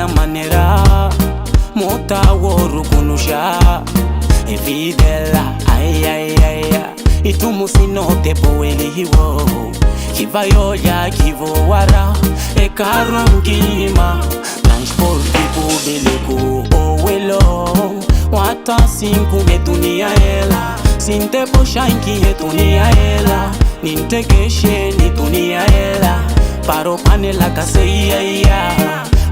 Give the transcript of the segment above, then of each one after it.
na manera mota woru kunusha evidela ay itumu sinote poeli hiwo kivayo ya kivo wara e karongima transporti publiku owelo wata sinku betunia ela sinte poshanki etunia ela nintekeshe nitunia ela paro panela kaseia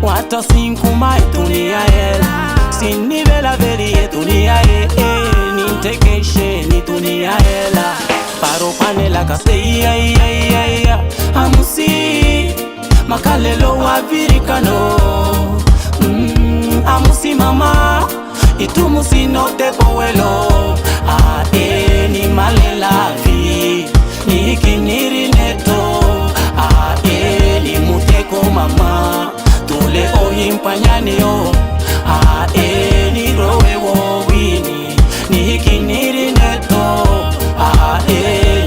wata sinku ma etunia ela sinivela veri etunia nintekeshe nitunia ela paro panela kaseia amusi makalelo wavirikano amusi mama itumusi note powelo ni malela vi ni kiniri neto ni muteko mama tule oyimpanyane yo ni rowe wo wini ni kiniri neto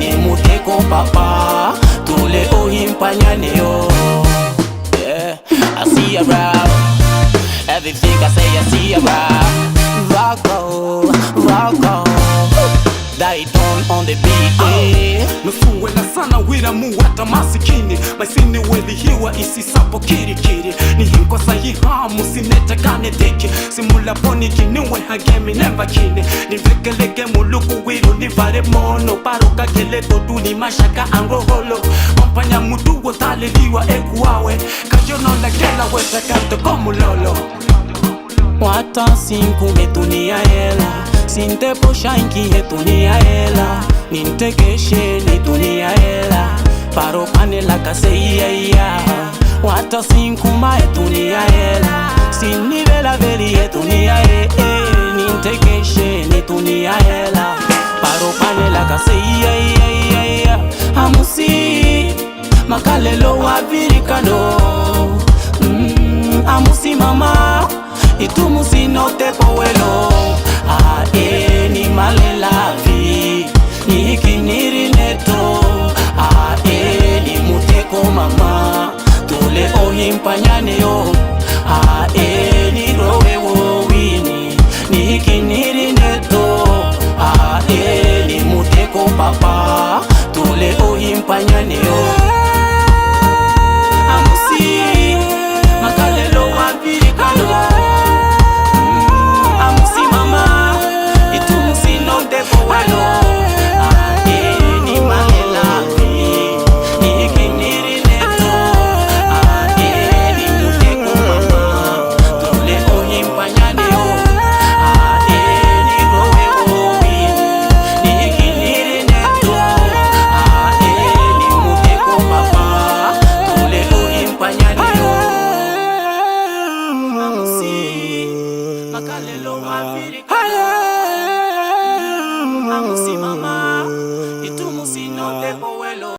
ni muteko papa tule oyimpanyane yo. Yeah, I see you around everything I say, I see you around. Rock on, die on the beat. Nufuwela sana wira muwata masikini maisini weli hiwa isi sapo kiri ni hinkosa yihamu sinete kane teki simula poni kiniwe hagemi nemba kine nivekeleke muluku wiru nivare mono paruka kele todu ni mashaka angroholo mampanya mudugo taliliwa ekuawe kajono la kela weta kanto komulolo wata sinku metunia ela sinte poshanki etunia ela nintekeshe nitunia ela paro panela kaseia wata sinku ma etunia ela sinivela veri etunia nintekeshe nitunia ela paro panela kaseia amusi makalelo wavirikano amusi mama itumusi note powelo ni malela vi ni kiniri neto ni muteko mama tule oyimpanyane yo ni rowe wo wini ni kiniri neto ni muteko papa tule oyimpanyane yo amusi makalelo wavirikano makalelo wavirikano amusi mama itumusi note powelo.